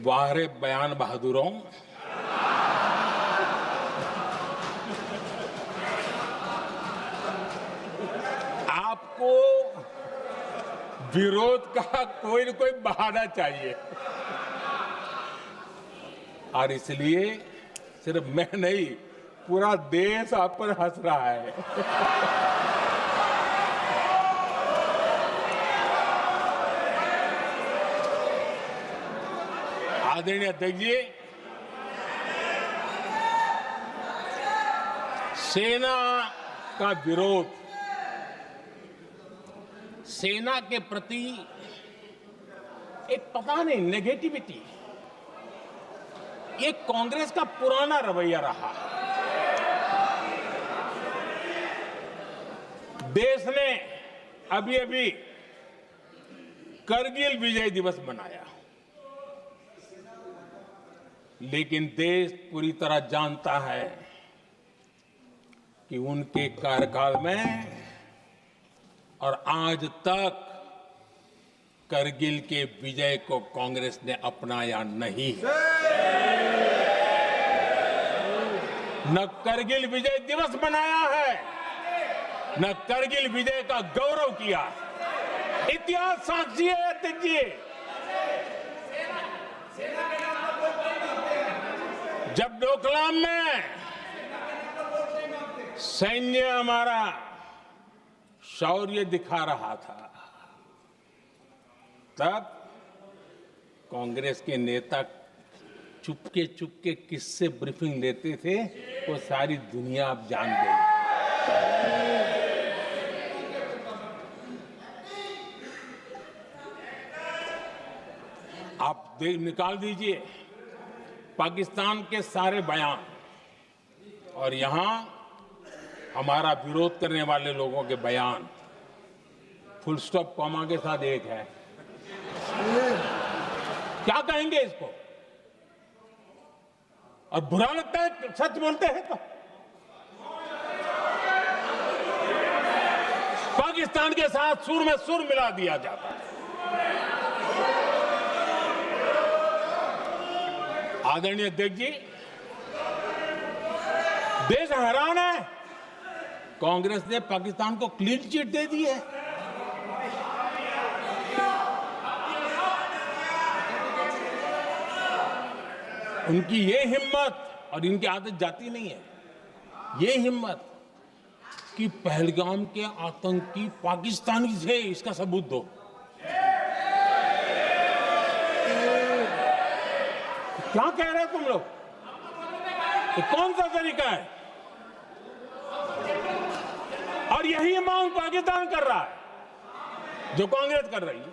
वाह रे बयान बहादुरों। आपको विरोध का कोई न कोई बहाना चाहिए और इसलिए सिर्फ मैं नहीं, पूरा देश आप पर हंस रहा है। आदरणीय अध्यक्ष जी, सेना का विरोध, सेना के प्रति एक पता नहीं नेगेटिविटी, ये कांग्रेस का पुराना रवैया रहा है। देश ने अभी करगिल विजय दिवस मनाया, लेकिन देश पूरी तरह जानता है कि उनके कार्यकाल में और आज तक करगिल के विजय को कांग्रेस ने अपनाया नहीं। न करगिल विजय दिवस मनाया है, न करगिल विजय का गौरव किया। इतिहास साक्षी है अध्यक्ष जी। जब डोकलाम में सैन्य हमारा शौर्य दिखा रहा था, तब कांग्रेस के नेता चुपके चुपके किससे ब्रीफिंग लेते थे वो सारी दुनिया अब जान गई। आप निकाल दीजिए पाकिस्तान के सारे बयान और यहां हमारा विरोध करने वाले लोगों के बयान, फुल स्टॉप कॉमा के साथ एक है। क्या कहेंगे इसको? और बुरा लगता है सच बोलते हैं तो। पाकिस्तान के साथ सुर में सुर मिला दिया जाता है। आदरणीय अध्यक्ष जी, देश हैरान है, कांग्रेस ने पाकिस्तान को क्लीन चिट दे दी है। उनकी ये हिम्मत, और इनकी आदत जाती नहीं है, ये हिम्मत कि पहलगाम के आतंकी पाकिस्तानी थे, इसका सबूत दो। क्या कह रहे हो तुम लोग? तो कौन सा तरीका है? और यही मांग पाकिस्तान कर रहा है जो कांग्रेस कर रही है।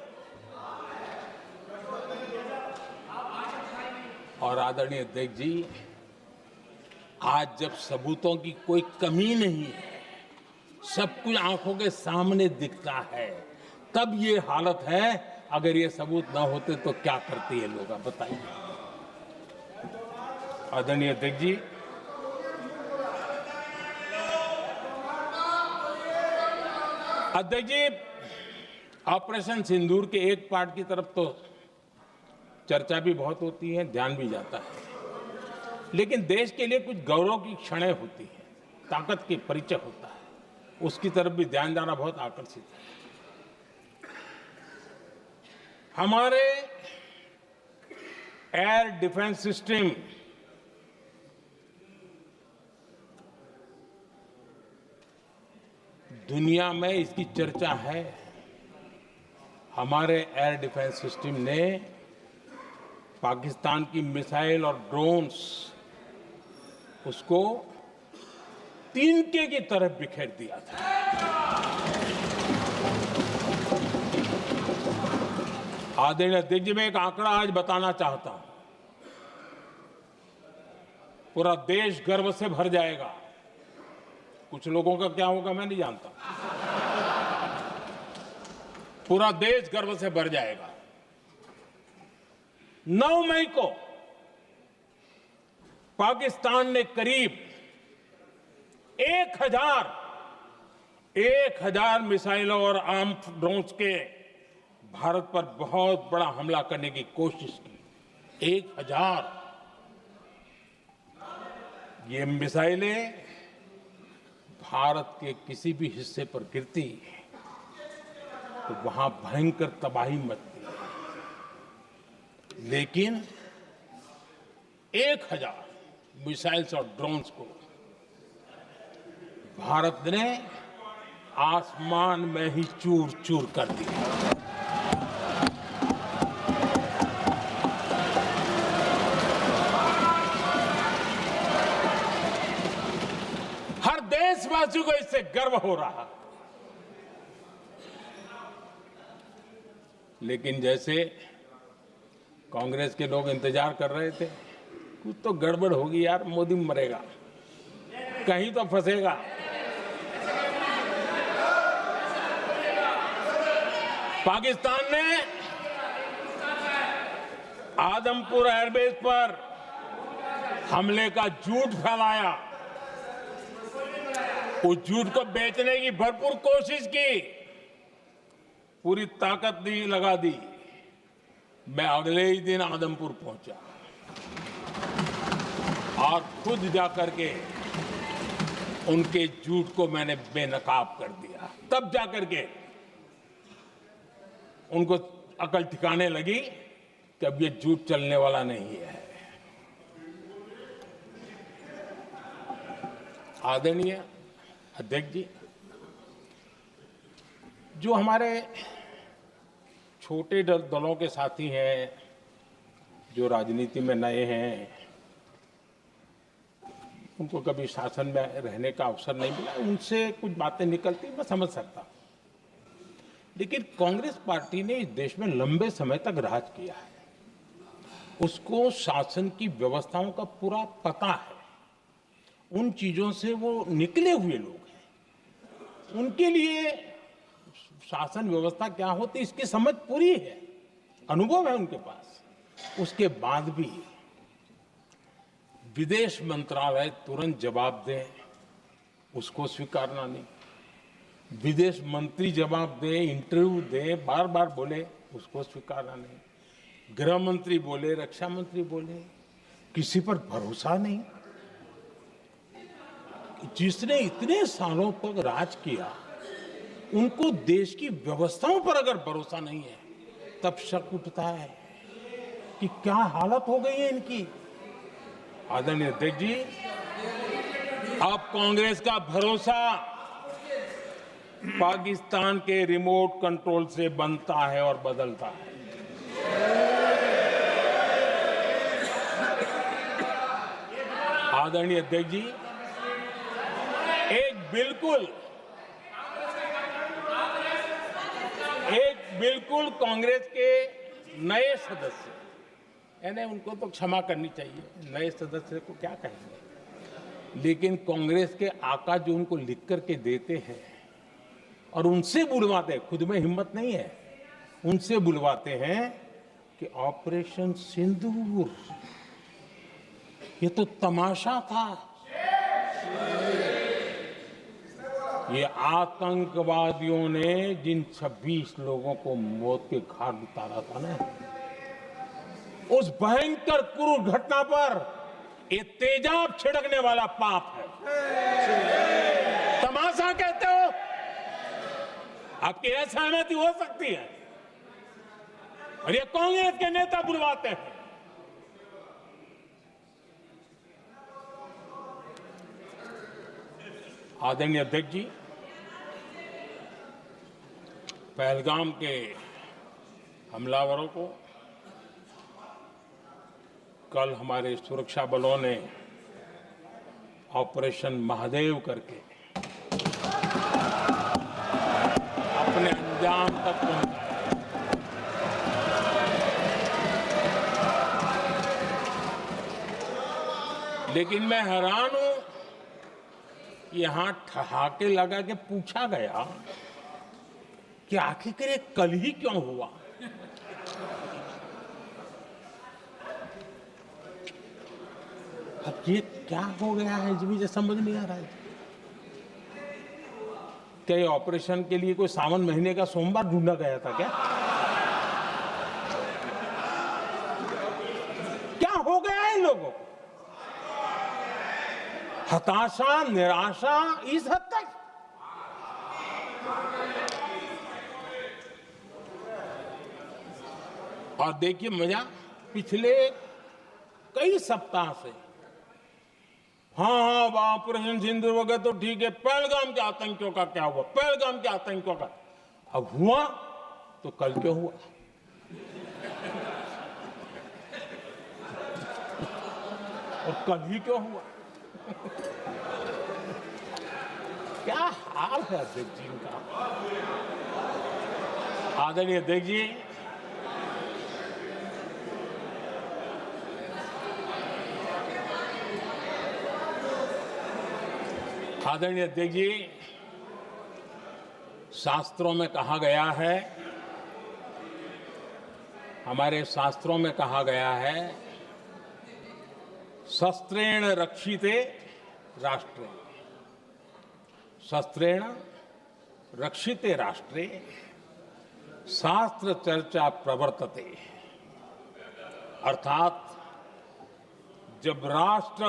और आदरणीय अध्यक्ष जी, आज जब सबूतों की कोई कमी नहीं है, सब कुछ आंखों के सामने दिखता है, तब ये हालत है। अगर ये सबूत ना होते तो क्या करते ये लोग, आप बताइए। आदरणीय अध्यक्ष जी, ऑपरेशन सिंदूर के एक पार्ट की तरफ तो चर्चा भी बहुत होती है, ध्यान भी जाता है, लेकिन देश के लिए कुछ गौरव की क्षणें होती हैं, ताकत की परिचय होता है, उसकी तरफ भी ध्यान जाना बहुत आकर्षित है। हमारे एयर डिफेंस सिस्टम दुनिया में इसकी चर्चा है। हमारे एयर डिफेंस सिस्टम ने पाकिस्तान की मिसाइल और ड्रोन्स उसको तिनके की तरफ बिखेर दिया था। आदरणीय अध्यक्ष जी, मैं एक आंकड़ा आज बताना चाहता हूं, पूरा देश गर्व से भर जाएगा। कुछ लोगों का क्या होगा मैं नहीं जानता, पूरा देश गर्व से भर जाएगा। 9 मई को पाकिस्तान ने करीब 1000 मिसाइलों और आर्म्ड ड्रोन्स के भारत पर बहुत बड़ा हमला करने की कोशिश की। 1000 ये मिसाइलें भारत के किसी भी हिस्से पर गिरती तो वहां भयंकर तबाही मचती, लेकिन 1000 मिसाइल्स और ड्रोन्स को भारत ने आसमान में ही चूर चूर कर दिया। हर देशवासी को इससे गर्व हो रहा। लेकिन जैसे कांग्रेस के लोग इंतजार कर रहे थे, कुछ तो गड़बड़ होगी यार, मोदी मरेगा, कहीं तो फंसेगा। पाकिस्तान ने आदमपुर एयरबेस पर हमले का झूठ फैलाया, उस झूठ को बेचने की भरपूर कोशिश की, पूरी ताकत दी लगा दी। मैं अगले ही दिन आदमपुर पहुंचा और खुद जाकर के उनके झूठ को मैंने बेनकाब कर दिया। तब जाकर के उनको अकल ठिकाने लगी कि अब ये झूठ चलने वाला नहीं है। आदरणीय अध्यक्ष जी, जो हमारे छोटे दलों के साथी हैं, जो राजनीति में नए हैं, उनको कभी शासन में रहने का अवसर नहीं मिला, उनसे कुछ बातें निकलती मैं समझ सकता। लेकिन कांग्रेस पार्टी ने इस देश में लंबे समय तक राज किया है, उसको शासन की व्यवस्थाओं का पूरा पता है, उन चीजों से वो निकले हुए लोग हैं, उनके लिए शासन व्यवस्था क्या होती इसकी समझ पूरी है, अनुभव है उनके पास। उसके बाद भी विदेश मंत्रालय तुरंत जवाब दे, उसको स्वीकारना नहीं, विदेश मंत्री जवाब दे, इंटरव्यू दे, बार बार बोले, उसको स्वीकारना नहीं, गृह मंत्री बोले, रक्षा मंत्री बोले, किसी पर भरोसा नहीं। जिसने इतने सालों तक राज किया, उनको देश की व्यवस्थाओं पर अगर भरोसा नहीं है, तब शक उठता है कि क्या हालत हो गई है इनकी। आदरणीय अध्यक्ष जी, अब कांग्रेस का भरोसा पाकिस्तान के रिमोट कंट्रोल से बनता है और बदलता है। आदरणीय अध्यक्ष जी, एक बिल्कुल कांग्रेस के नए सदस्य, यानी उनको तो क्षमा करनी चाहिए, नए सदस्य को क्या कहेंगे, लेकिन कांग्रेस के आका जो उनको लिख करके देते हैं और उनसे बुलवाते हैं, खुद में हिम्मत नहीं है, उनसे बुलवाते हैं कि ऑपरेशन सिंदूर ये तो तमाशा था, ये आतंकवादियों ने जिन 26 लोगों को मौत के घाट उतारा था ना, उस भयंकर क्रूर घटना पर ये तेजाब छिड़कने वाला पाप है। तमाशा कहते हो? आपकी असहमति हो सकती है, और ये कांग्रेस के नेता बुलवाते हैं। आदरणीय अध्यक्ष जी, पहलगाम के हमलावरों को कल हमारे सुरक्षा बलों ने ऑपरेशन महादेव करके अपने अंजाम तक पहुंचाया। लेकिन मैं हैरान हूं, यहां ठहाके लगा के पूछा गया कि आखिर ये कल ही क्यों हुआ। अब ये क्या हो गया है, मुझे समझ नहीं आ रहा है। क्या ये ऑपरेशन के लिए कोई सावन महीने का सोमवार ढूंढा गया था क्या? क्या हो गया है इन लोगों को? हताशा, निराशा इस हद तक। और देखिए मजा, पिछले कई सप्ताह से हाँ ऑपरेशन सिंदूर वगैरह तो ठीक है, पहलगाम के आतंकियों का क्या हुआ, पहलगाम के आतंकियों का अब हुआ तो कल क्यों हुआ? और कल ही क्यों हुआ? क्या हाल है अध्यक्ष जी का। आदरणीय अध्यक्ष जी, आदरणीय अध्यक्ष जी, शास्त्रों में कहा गया है, हमारे शास्त्रों में कहा गया है, शस्त्रेण रक्षिते राष्ट्रे, शस्त्रेण रक्षिते राष्ट्रे शास्त्र चर्चा प्रवर्तते। अर्थात जब राष्ट्र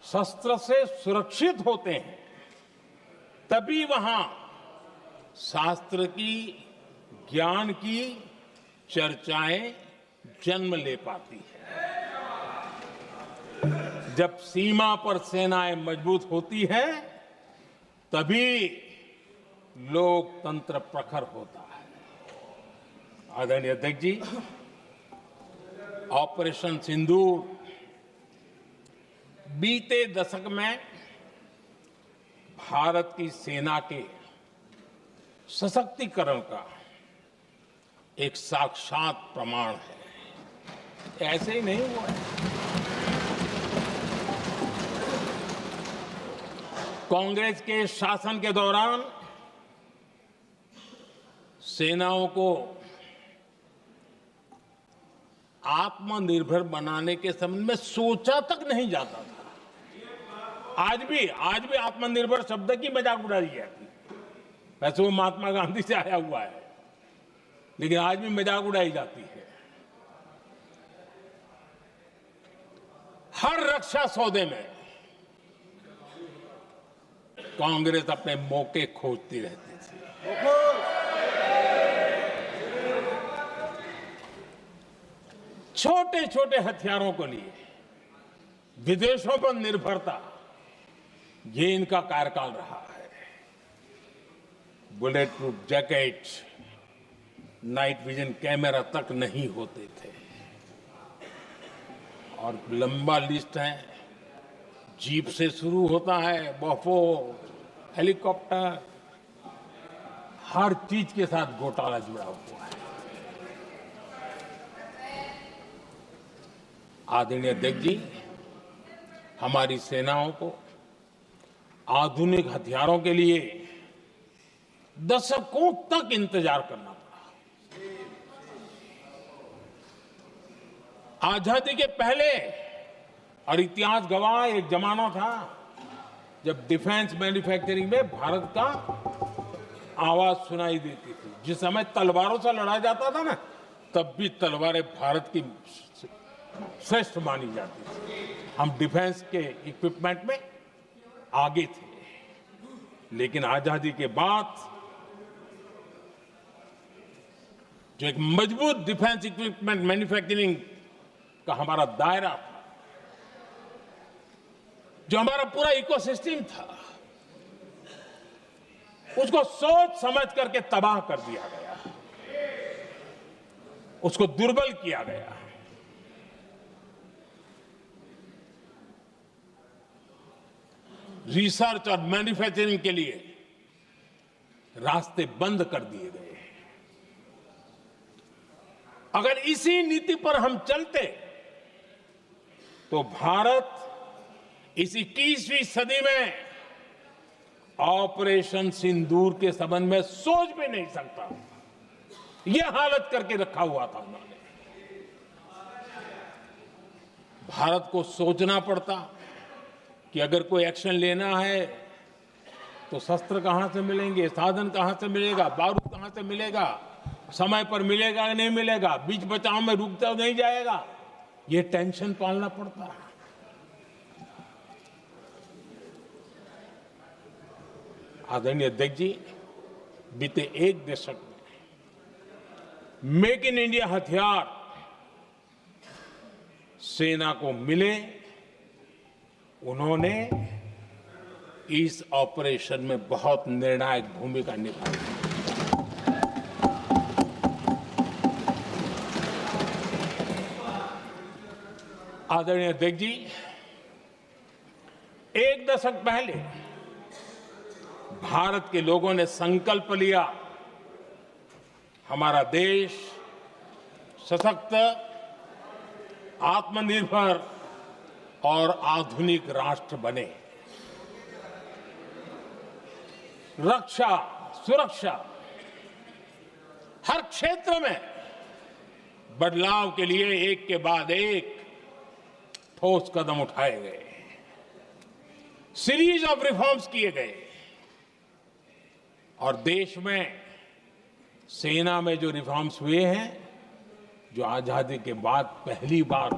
शस्त्र से सुरक्षित होते हैं तभी वहां शास्त्र की, ज्ञान की चर्चाएं जन्म ले पाती है। जब सीमा पर सेनाएं मजबूत होती है तभी लोकतंत्र प्रखर होता है। आदरणीय अध्यक्ष जी, ऑपरेशन सिंदूर बीते दशक में भारत की सेना के सशक्तिकरण का एक साक्षात प्रमाण है। ऐसे ही नहीं हुआ है। कांग्रेस के शासन के दौरान सेनाओं को आत्मनिर्भर बनाने के संबंध में सोचा तक नहीं जाता था। आज भी आत्मनिर्भर शब्द की मजाक उड़ाई जाती है। वैसे वो महात्मा गांधी से आया हुआ है, लेकिन आज भी मजाक उड़ाई जाती है। हर रक्षा सौदे में कांग्रेस अपने मौके खोजती रहती थी। छोटे छोटे हथियारों को लिए विदेशों पर निर्भरता, ये इनका कार्यकाल रहा है। Bullet proof jacket, night vision camera तक नहीं होते थे। और लंबा लिस्ट है, जीप से शुरू होता है, बफो, हेलीकॉप्टर, हर चीज के साथ घोटाला जुड़ा हुआ है। आदरणीय अध्यक्ष जी, हमारी सेनाओं को आधुनिक हथियारों के लिए दशकों तक इंतजार करना पड़ा। आजादी के पहले, और इतिहास गवाह, एक जमाना था जब डिफेंस मैन्युफैक्चरिंग में भारत का आवाज सुनाई देती थी। जिस समय तलवारों से लड़ा जाता था ना, तब भी तलवारें भारत की श्रेष्ठ मानी जाती थी। हम डिफेंस के इक्विपमेंट में आगे थे। लेकिन आजादी के बाद जो एक मजबूत डिफेंस इक्विपमेंट मैन्युफैक्चरिंग का हमारा दायरा था, जो हमारा पूरा इकोसिस्टम था, उसको सोच समझ करके तबाह कर दिया गया, उसको दुर्बल किया गया। रिसर्च और मैन्युफैक्चरिंग के लिए रास्ते बंद कर दिए गए। अगर इसी नीति पर हम चलते तो भारत इस 21वीं सदी में ऑपरेशन सिंदूर के संबंध में सोच भी नहीं सकता। यह हालत करके रखा हुआ था उन्होंने। भारत को सोचना पड़ता कि अगर कोई एक्शन लेना है तो शस्त्र कहां से मिलेंगे, साधन कहां से मिलेगा, बारूद कहां से मिलेगा, समय पर मिलेगा कि नहीं मिलेगा, बीच बचाव में रुकता तो नहीं जाएगा, ये टेंशन पालना पड़ता है। आदरणीय अध्यक्ष जी, बीते एक दशक में मेक इन इंडिया हथियार सेना को मिले, उन्होंने इस ऑपरेशन में बहुत निर्णायक भूमिका निभाई। आदरणीय अध्यक्ष जी, एक दशक पहले भारत के लोगों ने संकल्प लिया, हमारा देश सशक्त, आत्मनिर्भर और आधुनिक राष्ट्र बने। रक्षा, सुरक्षा, हर क्षेत्र में बदलाव के लिए एक के बाद एक ठोस कदम उठाए गए, सीरीज ऑफ रिफॉर्म्स किए गए और देश में सेना में जो रिफॉर्म्स हुए हैं, जो आजादी के बाद पहली बार